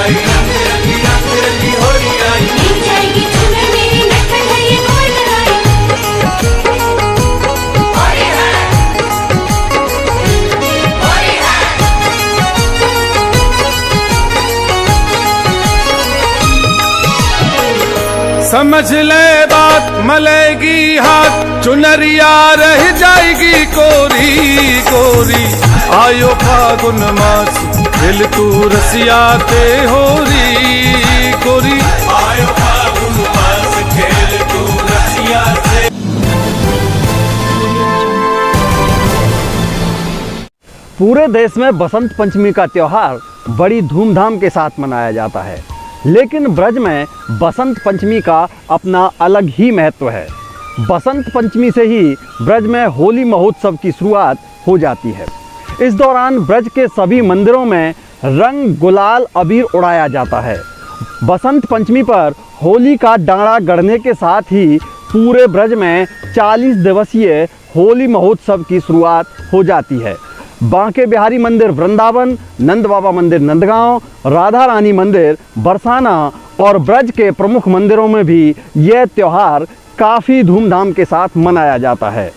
आई, रंग रंगी होली आई। मिल जाएगी चुनर मेरी नटखट है ये कोई लड़ाई। होली है, होली है। समझ ले बात मलेगी हाथ, चुनरिया रह जाएगी कोरी कोरी। आयो फागुन मास दिल तू रसियाते होरी कोरी। आयो फागुन मास खेल तू रसियाते। पूरे देश में बसंत पंचमी का त्योहार बड़ी धूमधाम के साथ मनाया जाता है, लेकिन ब्रज में बसंत पंचमी का अपना अलग ही महत्व है। बसंत पंचमी से ही ब्रज में होली महोत्सव की शुरुआत हो जाती है। इस दौरान ब्रज के सभी मंदिरों में रंग गुलाल अबीर उड़ाया जाता है। बसंत पंचमी पर होली का डांडा गड़ने के साथ ही पूरे ब्रज में 40 दिवसीय होली महोत्सव की शुरुआत हो जाती है। बांके बिहारी मंदिर वृंदावन, नंद बाबा मंदिर नंदगांव, राधा रानी मंदिर बरसाना और ब्रज के प्रमुख मंदिरों में भी यह त्यौहार काफ़ी धूमधाम के साथ मनाया जाता है।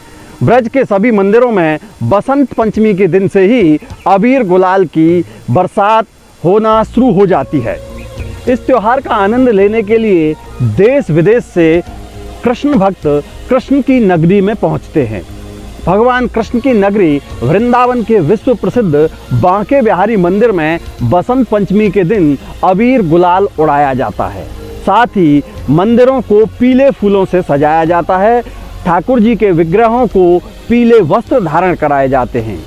ब्रज के सभी मंदिरों में बसंत पंचमी के दिन से ही अबीर गुलाल की बरसात होना शुरू हो जाती है। इस त्यौहार का आनंद लेने के लिए देश विदेश से कृष्ण भक्त कृष्ण की नगरी में पहुंचते हैं। भगवान कृष्ण की नगरी वृंदावन के विश्व प्रसिद्ध बांके बिहारी मंदिर में बसंत पंचमी के दिन अबीर गुलाल उड़ाया जाता है। साथ ही मंदिरों को पीले फूलों से सजाया जाता है। ठाकुर जी के विग्रहों को पीले वस्त्र धारण कराए जाते हैं।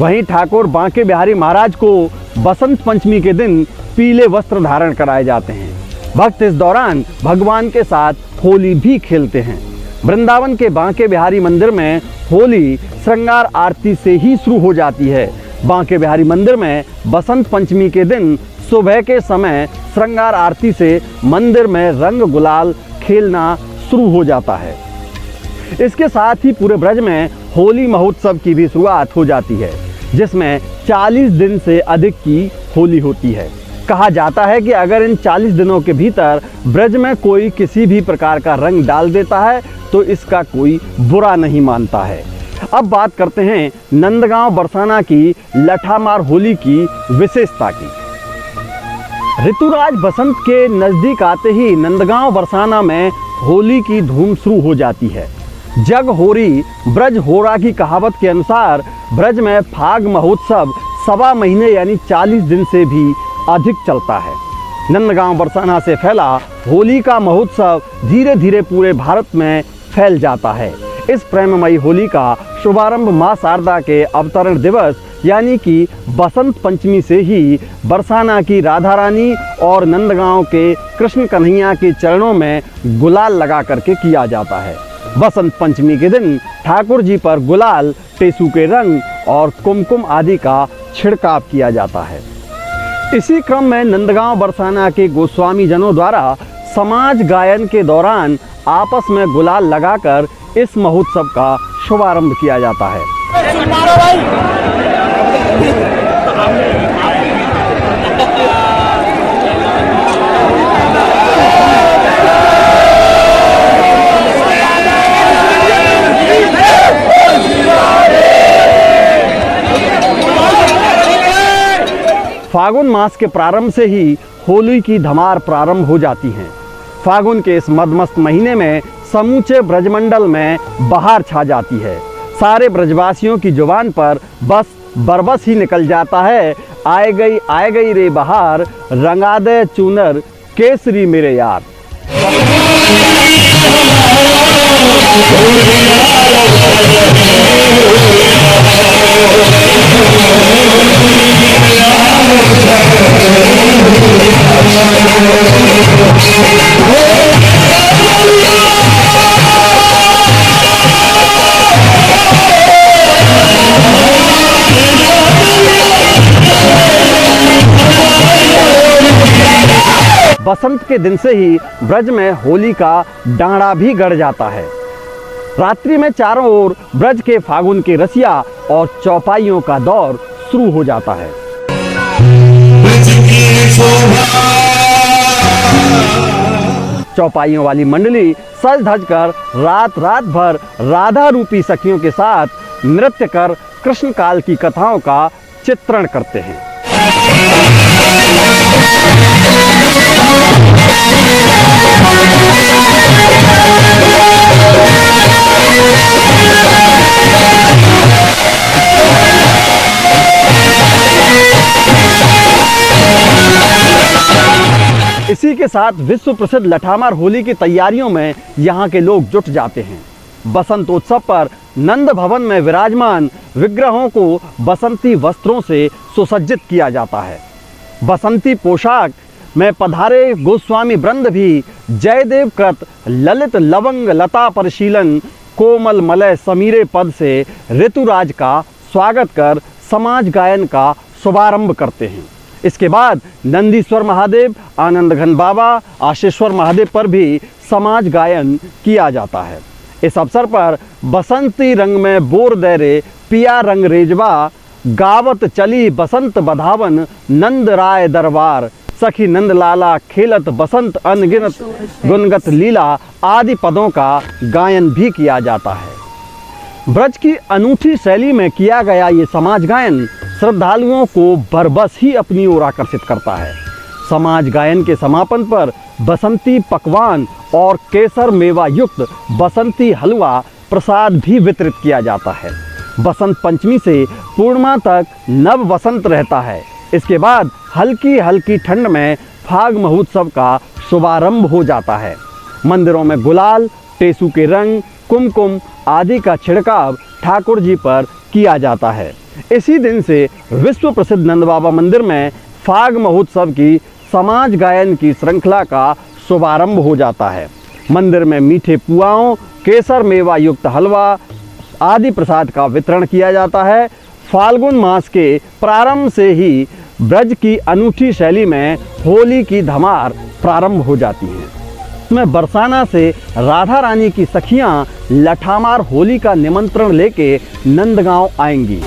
वहीं ठाकुर बांके बिहारी महाराज को बसंत पंचमी के दिन पीले वस्त्र धारण कराए जाते हैं। भक्त इस दौरान भगवान के साथ होली भी खेलते हैं। वृंदावन के बांके बिहारी मंदिर में होली श्रृंगार आरती से ही शुरू हो जाती है। बांके बिहारी मंदिर में बसंत पंचमी के दिन सुबह के समय श्रृंगार आरती से मंदिर में रंग गुलाल खेलना शुरू हो जाता है। इसके साथ ही पूरे ब्रज में होली महोत्सव की भी शुरुआत हो जाती है, जिसमें 40 दिन से अधिक की होली होती है। कहा जाता है कि अगर इन 40 दिनों के भीतर ब्रज में कोई किसी भी प्रकार का रंग डाल देता है तो इसका कोई बुरा नहीं मानता है। अब बात करते हैं नंदगांव बरसाना की लठामार होली की विशेषता की। ऋतुराज बसंत के नज़दीक आते ही नंदगांव बरसाना में होली की धूम शुरू हो जाती है। जग होरी ब्रज होरा की कहावत के अनुसार ब्रज में फाग महोत्सव सवा महीने यानी 40 दिन से भी अधिक चलता है। नंदगांव बरसाना से फैला होली का महोत्सव धीरे धीरे पूरे भारत में फैल जाता है। इस प्रेममयी होली का शुभारंभ माँ शारदा के अवतरण दिवस यानी कि बसंत पंचमी से ही बरसाना की राधा रानी और नंदगांव के कृष्ण कन्हैया के चरणों में गुलाल लगा करके किया जाता है। बसंत पंचमी के दिन ठाकुर जी पर गुलाल, टेसू के रंग और कुमकुम आदि का छिड़काव किया जाता है। इसी क्रम में नंदगांव बरसाना के गोस्वामी जनों द्वारा समाज गायन के दौरान आपस में गुलाल लगाकर इस महोत्सव का शुभारंभ किया जाता है। फागुन मास के प्रारंभ से ही होली की धमार प्रारंभ हो जाती है। फागुन के इस मदमस्त महीने में समूचे ब्रजमंडल में बहार छा जाती है। सारे ब्रजवासियों की जुबान पर बस बरबस ही निकल जाता है, आए गई रे बहार, रंगा दे चूनर केसरी मेरे यार। बसंत के दिन से ही ब्रज में होली का डांडा भी गड़ जाता है। रात्रि में चारों ओर ब्रज के फागुन के रसिया और चौपाइयों का दौर शुरू हो जाता है। चौपाइयों वाली मंडली सज धज कर रात रात भर राधा रूपी सखियों के साथ नृत्य कर कृष्ण काल की कथाओं का चित्रण करते हैं। इसी के साथ विश्व प्रसिद्ध लठामार होली की तैयारियों में यहाँ के लोग जुट जाते हैं। बसंतोत्सव पर नंद भवन में विराजमान विग्रहों को बसंती वस्त्रों से सुसज्जित किया जाता है। बसंती पोशाक में पधारे गोस्वामी वृंद भी जयदेव कृत ललित लवंग लता परिशीलन कोमल मलय समीरे पद से ऋतुराज का स्वागत कर समाज गायन का शुभारंभ करते हैं। इसके बाद नंदीश्वर महादेव, आनंद घन बाबा, आशीश्वर महादेव पर भी समाज गायन किया जाता है। इस अवसर पर बसंती रंग में बोर दैरे पिया रंग रेजवा गावत चली बसंत बधावन नंद राय दरबार सखी नंद लाला खेलत बसंत अनगिनत गुनगत लीला आदि पदों का गायन भी किया जाता है। ब्रज की अनूठी शैली में किया गया ये समाज गायन श्रद्धालुओं को बरबस ही अपनी ओर आकर्षित करता है। समाज गायन के समापन पर बसंती पकवान और केसर मेवा युक्त बसंती हलवा प्रसाद भी वितरित किया जाता है। बसंत पंचमी से पूर्णिमा तक नव बसंत रहता है। इसके बाद हल्की हल्की ठंड में फाग महोत्सव का शुभारंभ हो जाता है। मंदिरों में गुलाल, टेसू के रंग, कुमकुम आदि का छिड़काव ठाकुर जी पर किया जाता है। इसी दिन से विश्व प्रसिद्ध नंद बाबा मंदिर में फाग महोत्सव की समाज गायन की श्रृंखला का शुभारंभ हो जाता है। मंदिर में मीठे पुआओं, केसर मेवा युक्त हलवा आदि प्रसाद का वितरण किया जाता है। फाल्गुन मास के प्रारंभ से ही ब्रज की अनूठी शैली में होली की धमार प्रारंभ हो जाती है। इसमें बरसाना से राधा रानी की सखियां लठामार होली का निमंत्रण लेके नंदगांव आएंगी।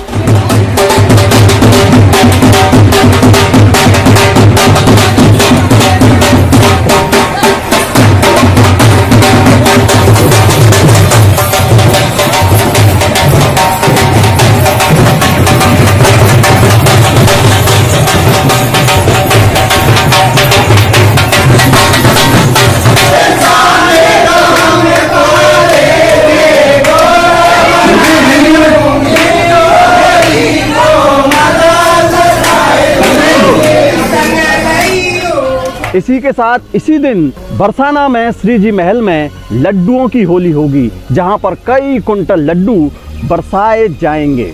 इसी के साथ इसी दिन बरसाना में श्री जी महल में लड्डुओं की होली होगी, जहां पर कई कुंटल लड्डू बरसाए जाएंगे।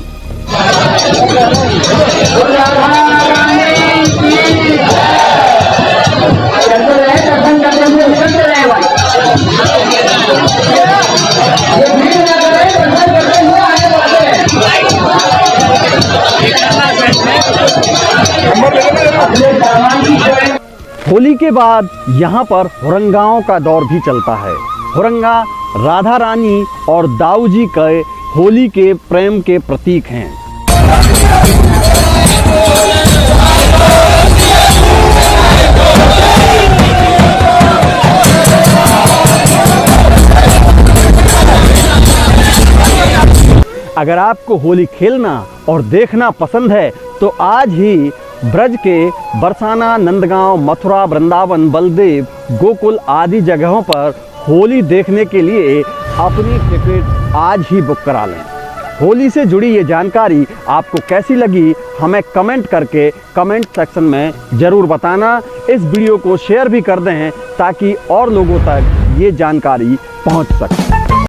होली के बाद यहाँ पर हुरंगाओं का दौर भी चलता है। हुरंगा राधा रानी और दाऊ जी के होली के प्रेम के प्रतीक हैं। अगर आपको होली खेलना और देखना पसंद है तो आज ही ब्रज के बरसाना, नंदगांव, मथुरा, वृंदावन, बलदेव, गोकुल आदि जगहों पर होली देखने के लिए अपनी टिकट आज ही बुक करा लें। होली से जुड़ी ये जानकारी आपको कैसी लगी हमें कमेंट करके कमेंट सेक्शन में ज़रूर बताना। इस वीडियो को शेयर भी कर दें ताकि और लोगों तक ये जानकारी पहुंच सके।